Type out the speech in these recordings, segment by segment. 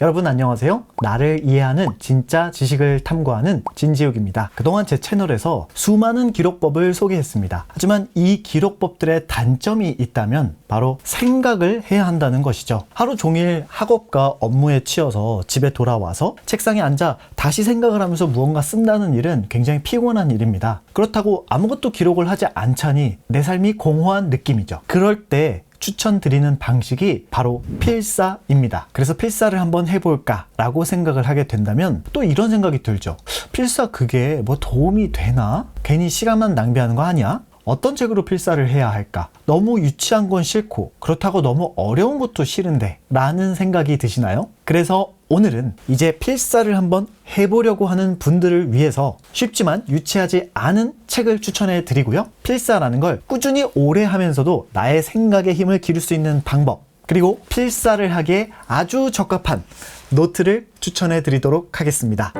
여러분 안녕하세요. 나를 이해하는 진짜 지식을 탐구하는 진지욱입니다. 그동안 제 채널에서 수많은 기록법을 소개했습니다. 하지만 이 기록법들의 단점이 있다면 바로 생각을 해야 한다는 것이죠. 하루 종일 학업과 업무에 치여서 집에 돌아와서 책상에 앉아 다시 생각을 하면서 무언가 쓴다는 일은 굉장히 피곤한 일입니다. 그렇다고 아무것도 기록을 하지 않자니 내 삶이 공허한 느낌이죠. 그럴 때 추천드리는 방식이 바로 필사입니다. 그래서 필사를 한번 해볼까 라고 생각을 하게 된다면 또 이런 생각이 들죠. 필사 그게 뭐 도움이 되나? 괜히 시간만 낭비하는 거 아니야? 어떤 책으로 필사를 해야 할까? 너무 유치한 건 싫고 그렇다고 너무 어려운 것도 싫은데 라는 생각이 드시나요? 그래서 오늘은 이제 필사를 한번 해보려고 하는 분들을 위해서 쉽지만 유치하지 않은 책을 추천해 드리고요. 필사라는 걸 꾸준히 오래 하면서도 나의 생각에 힘을 기를 수 있는 방법, 그리고 필사를 하기에 아주 적합한 노트를 추천해 드리도록 하겠습니다.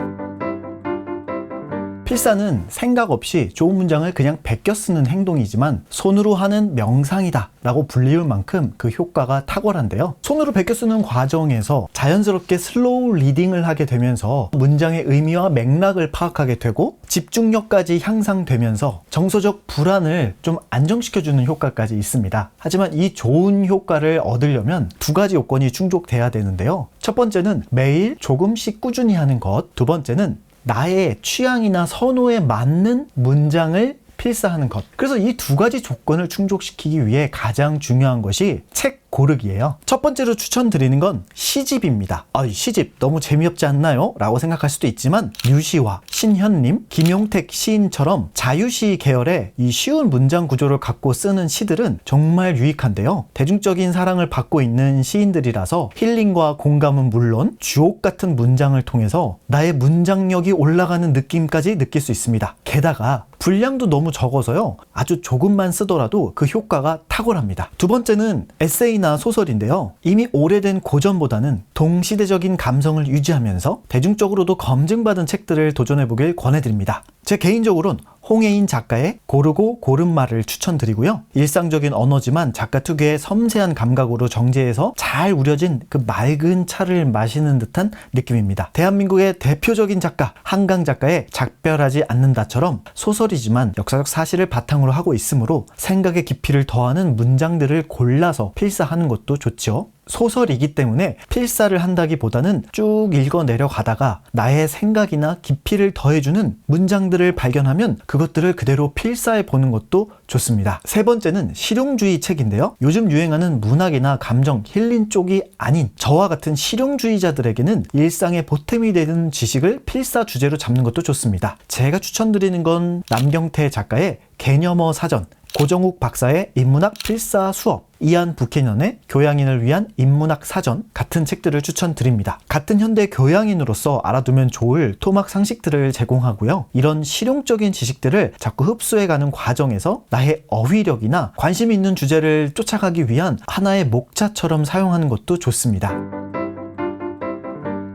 필사는 생각 없이 좋은 문장을 그냥 베껴 쓰는 행동이지만 손으로 하는 명상이다 라고 불리울 만큼 그 효과가 탁월한데요. 손으로 베껴 쓰는 과정에서 자연스럽게 슬로우 리딩을 하게 되면서 문장의 의미와 맥락을 파악하게 되고 집중력까지 향상되면서 정서적 불안을 좀 안정시켜주는 효과까지 있습니다. 하지만 이 좋은 효과를 얻으려면 두 가지 요건이 충족돼야 되는데요. 첫 번째는 매일 조금씩 꾸준히 하는 것, 두 번째는 나의 취향이나 선호에 맞는 문장을 필사하는 것. 그래서 이 두 가지 조건을 충족시키기 위해 가장 중요한 것이 책 고르기예요. 첫 번째로 추천드리는 건 시집입니다. 시집 너무 재미없지 않나요? 라고 생각할 수도 있지만 류시화, 신현님, 김용택 시인처럼 자유시 계열의 이 쉬운 문장 구조를 갖고 쓰는 시들은 정말 유익한데요. 대중적인 사랑을 받고 있는 시인들이라서 힐링과 공감은 물론 주옥 같은 문장을 통해서 나의 문장력이 올라가는 느낌까지 느낄 수 있습니다. 게다가 분량도 너무 적어서요. 아주 조금만 쓰더라도 그 효과가 탁월합니다. 두 번째는 에세이나 소설인데요. 이미 오래된 고전보다는 동시대적인 감성을 유지하면서 대중적으로도 검증받은 책들을 도전해보길 권해드립니다. 제 개인적으로는 홍혜인 작가의 고르고 고른 말을 추천드리고요. 일상적인 언어지만 작가 특유의 섬세한 감각으로 정제해서 잘 우려진 그 맑은 차를 마시는 듯한 느낌입니다. 대한민국의 대표적인 작가 한강 작가의 작별하지 않는다처럼 소설이지만 역사적 사실을 바탕으로 하고 있으므로 생각의 깊이를 더하는 문장들을 골라서 필사하는 것도 좋죠. 소설이기 때문에 필사를 한다기보다는 쭉 읽어 내려가다가 나의 생각이나 깊이를 더해주는 문장들을 발견하면 그것들을 그대로 필사해 보는 것도 좋습니다. 세 번째는 실용주의 책인데요. 요즘 유행하는 문학이나 감정, 힐링 쪽이 아닌 저와 같은 실용주의자들에게는 일상의 보탬이 되는 지식을 필사 주제로 잡는 것도 좋습니다. 제가 추천드리는 건 남경태 작가의 개념어 사전, 고정욱 박사의 인문학 필사 수업, 이한 부캐넌의 교양인을 위한 인문학 사전 같은 책들을 추천드립니다. 같은 현대 교양인으로서 알아두면 좋을 토막 상식들을 제공하고요. 이런 실용적인 지식들을 자꾸 흡수해가는 과정에서 나의 어휘력이나 관심 있는 주제를 쫓아가기 위한 하나의 목자처럼 사용하는 것도 좋습니다.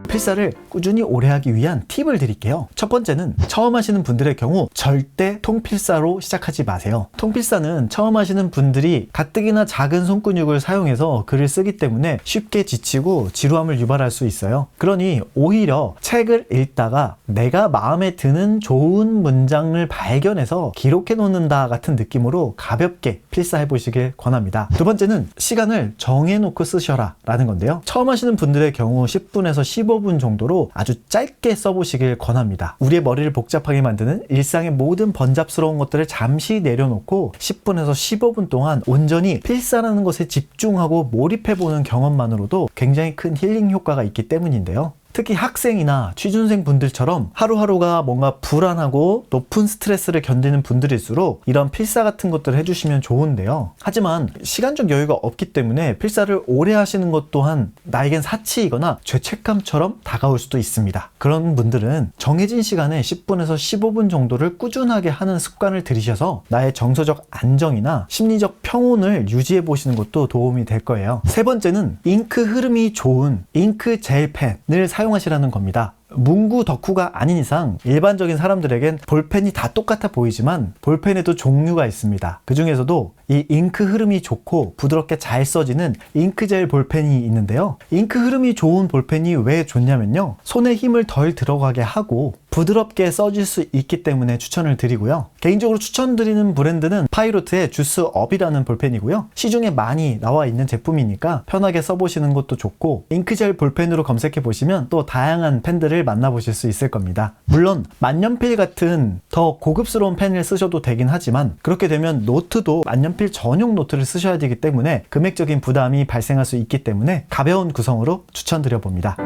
필사를 꾸준히 오래 하기 위한 팁을 드릴게요. 첫 번째는 처음 하시는 분들의 경우 절대 통필사로 시작하지 마세요. 통필사는 처음 하시는 분들이 가뜩이나 작은 손근육을 사용해서 글을 쓰기 때문에 쉽게 지치고 지루함을 유발할 수 있어요. 그러니 오히려 책을 읽다가 내가 마음에 드는 좋은 문장을 발견해서 기록해 놓는다 같은 느낌으로 가볍게 필사해 보시길 권합니다. 두 번째는 시간을 정해놓고 쓰셔라 라는 건데요. 처음 하시는 분들의 경우 10분에서 15분 정도로 아주 짧게 써보시길 권합니다. 우리의 머리를 복잡하게 만드는 일상의 모든 번잡스러운 것들을 잠시 내려놓고 10분에서 15분 동안 온전히 필사라는 것에 집중하고 몰입해보는 경험만으로도 굉장히 큰 힐링 효과가 있기 때문인데요. 특히 학생이나 취준생 분들처럼 하루하루가 뭔가 불안하고 높은 스트레스를 견디는 분들일수록 이런 필사 같은 것들을 해주시면 좋은데요. 하지만 시간적 여유가 없기 때문에 필사를 오래 하시는 것 또한 나에겐 사치이거나 죄책감처럼 다가올 수도 있습니다. 그런 분들은 정해진 시간에 10분에서 15분 정도를 꾸준하게 하는 습관을 들이셔서 나의 정서적 안정이나 심리적 평온을 유지해 보시는 것도 도움이 될 거예요. 세 번째는 잉크 흐름이 좋은 잉크 젤 펜을 사용하시라는 겁니다. 문구 덕후가 아닌 이상 일반적인 사람들에겐 볼펜이 다 똑같아 보이지만 볼펜에도 종류가 있습니다. 그 중에서도 이 잉크 흐름이 좋고 부드럽게 잘 써지는 잉크젤 볼펜이 있는데요. 잉크 흐름이 좋은 볼펜이 왜 좋냐면요, 손에 힘을 덜 들어가게 하고 부드럽게 써질 수 있기 때문에 추천을 드리고요. 개인적으로 추천드리는 브랜드는 파이로트의 주스업이라는 볼펜이고요. 시중에 많이 나와 있는 제품이니까 편하게 써보시는 것도 좋고, 잉크젤 볼펜으로 검색해 보시면 또 다양한 펜들을 만나보실 수 있을 겁니다. 물론 만년필 같은 더 고급스러운 펜을 쓰셔도 되긴 하지만, 그렇게 되면 노트도 만년필 전용 노트를 쓰셔야 되기 때문에 금액적인 부담이 발생할 수 있기 때문에 가벼운 구성으로 추천드려 봅니다.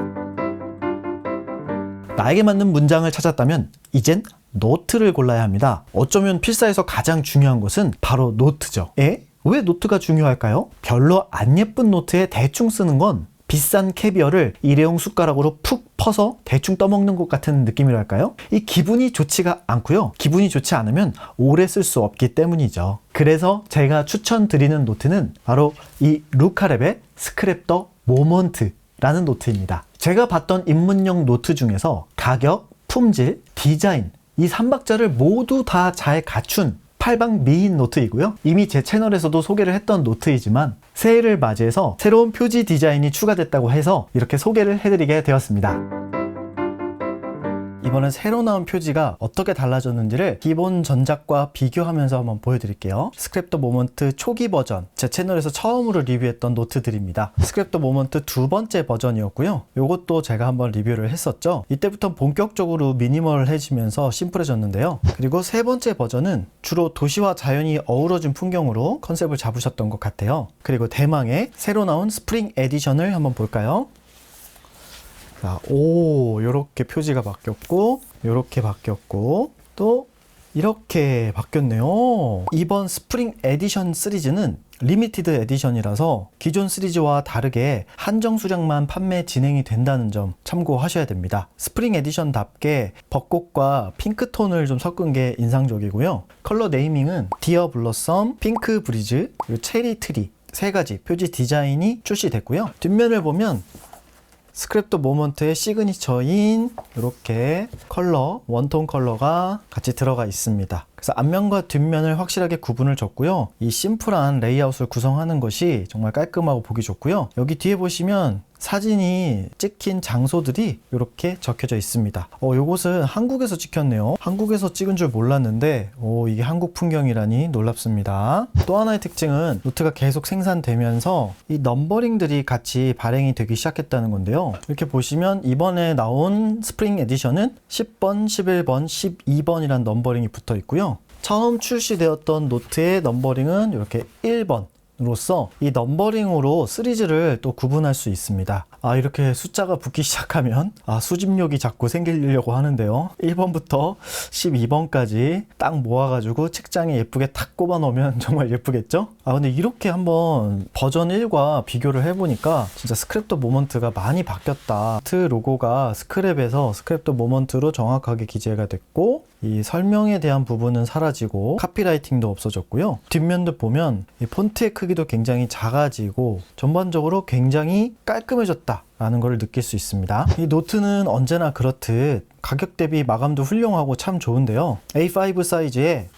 나에게 맞는 문장을 찾았다면 이젠 노트를 골라야 합니다. 어쩌면 필사에서 가장 중요한 것은 바로 노트죠. 왜 노트가 중요할까요? 별로 안 예쁜 노트에 대충 쓰는 건 비싼 캐비어를 일회용 숟가락으로 푹 퍼서 대충 떠먹는 것 같은 느낌이랄까요? 이 기분이 좋지가 않고요. 기분이 좋지 않으면 오래 쓸 수 없기 때문이죠. 그래서 제가 추천드리는 노트는 바로 이 루카랩의 스크랩 더 모먼트라는 노트입니다. 제가 봤던 입문용 노트 중에서 가격, 품질, 디자인 이 3박자를 모두 다 잘 갖춘 팔방 미인 노트이고요. 이미 제 채널에서도 소개를 했던 노트이지만 새해를 맞이해서 새로운 표지 디자인이 추가됐다고 해서 이렇게 소개를 해드리게 되었습니다. 이번엔 새로 나온 표지가 어떻게 달라졌는지를 기본 전작과 비교하면서 한번 보여드릴게요. 스크랩 더 모먼트 초기 버전, 제 채널에서 처음으로 리뷰했던 노트들입니다. 스크랩 더 모먼트 두 번째 버전이었고요. 이것도 제가 한번 리뷰를 했었죠. 이때부터 본격적으로 미니멀해지면서 심플해졌는데요. 그리고 세 번째 버전은 주로 도시와 자연이 어우러진 풍경으로 컨셉을 잡으셨던 것 같아요. 그리고 대망의 새로 나온 스프링 에디션을 한번 볼까요? 요렇게 표지가 바뀌었고, 요렇게 바뀌었고, 또 이렇게 바뀌었네요. 이번 스프링 에디션 시리즈는 리미티드 에디션이라서 기존 시리즈와 다르게 한정 수량만 판매 진행이 된다는 점 참고하셔야 됩니다. 스프링 에디션답게 벚꽃과 핑크톤을 좀 섞은 게 인상적이고요. 컬러 네이밍은 디어 블러썸, 핑크 브리즈, 그리고 체리 트리 세 가지 표지 디자인이 출시됐고요. 뒷면을 보면 스크랩 더 모먼트의 시그니처인 이렇게 컬러, 원톤 컬러가 같이 들어가 있습니다. 그래서 앞면과 뒷면을 확실하게 구분을 줬고요. 이 심플한 레이아웃을 구성하는 것이 정말 깔끔하고 보기 좋고요. 여기 뒤에 보시면 사진이 찍힌 장소들이 이렇게 적혀져 있습니다. 요것은 한국에서 찍혔네요. 한국에서 찍은 줄 몰랐는데 이게 한국 풍경이라니 놀랍습니다. 또 하나의 특징은 노트가 계속 생산되면서 이 넘버링들이 같이 발행이 되기 시작했다는 건데요. 이렇게 보시면 이번에 나온 스프링 에디션은 10번, 11번, 12번이란 넘버링이 붙어 있고요. 처음 출시되었던 노트의 넘버링은 이렇게 1번 로서 이 넘버링으로 시리즈를 또 구분할 수 있습니다. 이렇게 숫자가 붙기 시작하면 수집욕이 자꾸 생기려고 하는데요. 1번부터 12번까지 딱 모아가지고 책장에 예쁘게 탁 꼽아 놓으면 정말 예쁘겠죠? 근데 이렇게 한번 버전 1과 비교를 해보니까 진짜 스크랩 더 모먼트가 많이 바뀌었다. 노트 로고가 스크랩에서 스크랩 더 모먼트로 정확하게 기재가 됐고, 이 설명에 대한 부분은 사라지고 카피라이팅도 없어졌고요. 뒷면도 보면 이 폰트의 크기도 굉장히 작아지고 전반적으로 굉장히 깔끔해졌다 라는 걸 느낄 수 있습니다. 이 노트는 언제나 그렇듯 가격 대비 마감도 훌륭하고 참 좋은데요. A5 사이즈에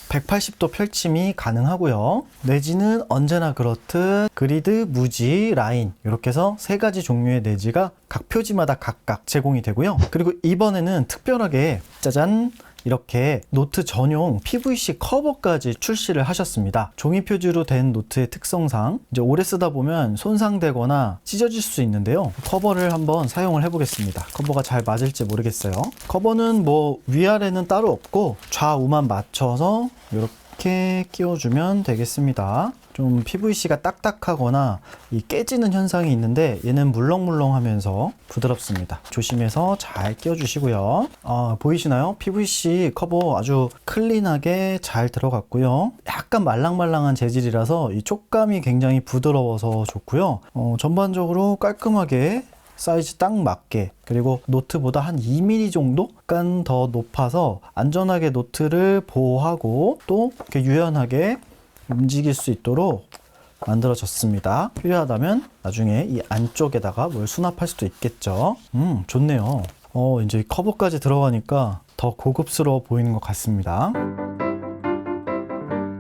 180도 펼침이 가능하고요. 내지는 언제나 그렇듯 그리드, 무지, 라인 이렇게 해서 세 가지 종류의 내지가 각 표지마다 각각 제공이 되고요. 그리고 이번에는 특별하게 짜잔! 이렇게 노트 전용 PVC 커버까지 출시를 하셨습니다. 종이 표지로 된 노트의 특성상 이제 오래 쓰다 보면 손상되거나 찢어질 수 있는데요. 커버를 한번 사용을 해보겠습니다. 커버가 잘 맞을지 모르겠어요. 커버는 위아래는 따로 없고 좌우만 맞춰서 이렇게 끼워주면 되겠습니다. 좀 PVC가 딱딱하거나 깨지는 현상이 있는데 얘는 물렁물렁하면서 부드럽습니다. 조심해서 잘 끼워주시고요. 보이시나요? PVC 커버 아주 클린하게 잘 들어갔고요. 약간 말랑말랑한 재질이라서 이 촉감이 굉장히 부드러워서 좋고요. 전반적으로 깔끔하게 사이즈 딱 맞게, 그리고 노트보다 한 2mm 정도 약간 더 높아서 안전하게 노트를 보호하고 또 이렇게 유연하게 움직일 수 있도록 만들어졌습니다. 필요하다면 나중에 이 안쪽에다가 뭘 수납할 수도 있겠죠. 좋네요. 이제 커버까지 들어가니까 더 고급스러워 보이는 것 같습니다.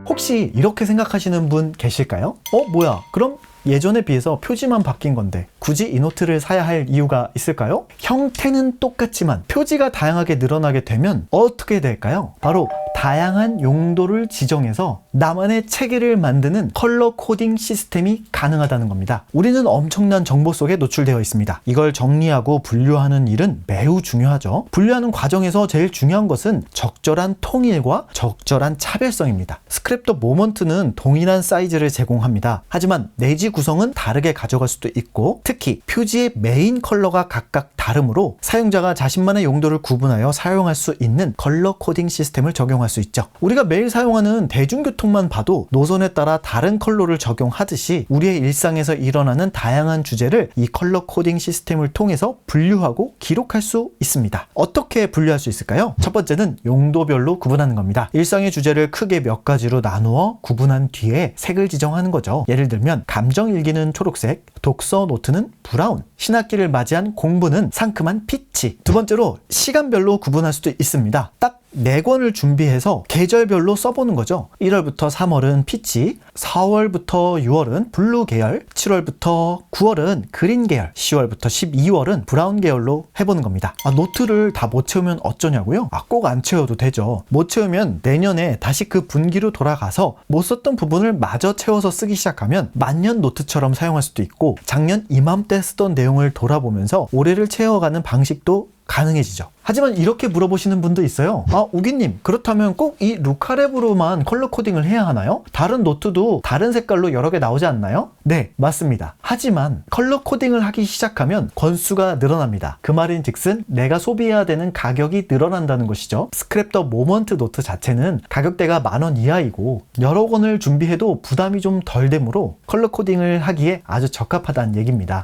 혹시 이렇게 생각하시는 분 계실까요? 뭐야? 그럼 예전에 비해서 표지만 바뀐 건데 굳이 이 노트를 사야 할 이유가 있을까요? 형태는 똑같지만 표지가 다양하게 늘어나게 되면 어떻게 될까요? 바로 다양한 용도를 지정해서 나만의 체계를 만드는 컬러 코딩 시스템이 가능하다는 겁니다. 우리는 엄청난 정보 속에 노출되어 있습니다. 이걸 정리하고 분류하는 일은 매우 중요하죠. 분류하는 과정에서 제일 중요한 것은 적절한 통일과 적절한 차별성입니다. 스크랩더 모먼트는 동일한 사이즈를 제공합니다. 하지만 내지 구성은 다르게 가져갈 수도 있고, 특히 표지의 메인 컬러가 각각 다르므로 사용자가 자신만의 용도를 구분하여 사용할 수 있는 컬러 코딩 시스템을 적용할 수 있죠. 우리가 매일 사용하는 대중교통만 봐도 노선에 따라 다른 컬러를 적용하듯이 우리의 일상에서 일어나는 다양한 주제를 이 컬러 코딩 시스템을 통해서 분류하고 기록할 수 있습니다. 어떻게 분류할 수 있을까요? 첫 번째는 용도별로 구분하는 겁니다. 일상의 주제를 크게 몇 가지로 나누어 구분한 뒤에 색을 지정하는 거죠. 예를 들면 감정일기는 초록색, 독서 노트는 브라운, 신학기를 맞이한 공부는 상큼한 피치. 두 번째로 시간별로 구분할 수도 있습니다. 딱 4권을 준비해서 계절별로 써보는 거죠. 1월부터 3월은 피치, 4월부터 6월은 블루 계열, 7월부터 9월은 그린 계열, 10월부터 12월은 브라운 계열로 해보는 겁니다. 노트를 다 못 채우면 어쩌냐고요? 꼭 안 채워도 되죠. 못 채우면 내년에 다시 그 분기로 돌아가서 못 썼던 부분을 마저 채워서 쓰기 시작하면 만년 노트처럼 사용할 수도 있고, 작년 이맘때 쓰던 내용을 돌아보면서 올해를 채워가는 방식도 가능해지죠. 하지만 이렇게 물어보시는 분도 있어요. 우기님, 그렇다면 꼭 이 루카랩으로만 컬러 코딩을 해야 하나요? 다른 노트도 다른 색깔로 여러 개 나오지 않나요? 네, 맞습니다. 하지만 컬러 코딩을 하기 시작하면 권수가 늘어납니다. 그 말인 즉슨 내가 소비해야 되는 가격이 늘어난다는 것이죠. 스크랩더 모먼트 노트 자체는 가격대가 10,000원 이하이고 여러 권을 준비해도 부담이 좀 덜 되므로 컬러 코딩을 하기에 아주 적합하다는 얘기입니다.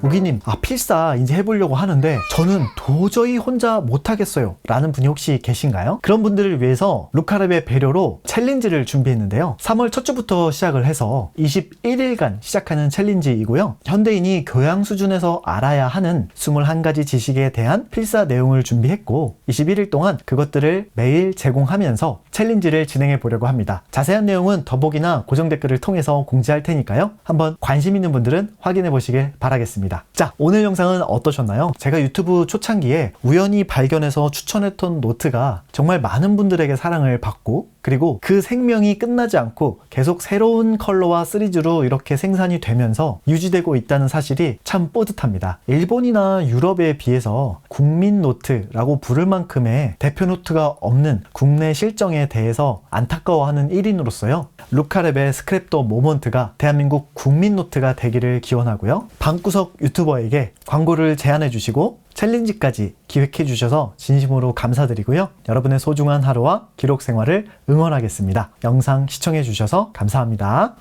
우기님, 필사 이제 해보려고 하는데 저는 도저히 혼자 못하겠어요 라는 분이 혹시 계신가요? 그런 분들을 위해서 루카랩의 배려로 챌린지를 준비했는데요. 3월 첫 주부터 시작을 해서 21일간 시작하는 챌린지이고요. 현대인이 교양 수준에서 알아야 하는 21가지 지식에 대한 필사 내용을 준비했고, 21일 동안 그것들을 매일 제공하면서 챌린지를 진행해 보려고 합니다. 자세한 내용은 더보기나 고정 댓글을 통해서 공지할 테니까요. 한번 관심 있는 분들은 확인해 보시길 바라겠습니다. 자, 오늘 영상은 어떠셨나요? 제가 유튜브 초창기에 우연히 발견해서 추천했던 노트가 정말 많은 분들에게 사랑을 받고, 그리고 그 생명이 끝나지 않고 계속 새로운 컬러와 시리즈로 이렇게 생산이 되면서 유지되고 있다는 사실이 참 뿌듯합니다. 일본이나 유럽에 비해서 국민 노트라고 부를 만큼의 대표 노트가 없는 국내 실정에 대해서 안타까워하는 1인으로서요. 루카랩의 스크랩더 모먼트가 대한민국 국민 노트가 되기를 기원하고요. 방구석 유튜버에게 광고를 제안해 주시고 챌린지까지 기획해 주셔서 진심으로 감사드리고요. 여러분의 소중한 하루와 기록 생활을 응원하겠습니다. 영상 시청해 주셔서 감사합니다.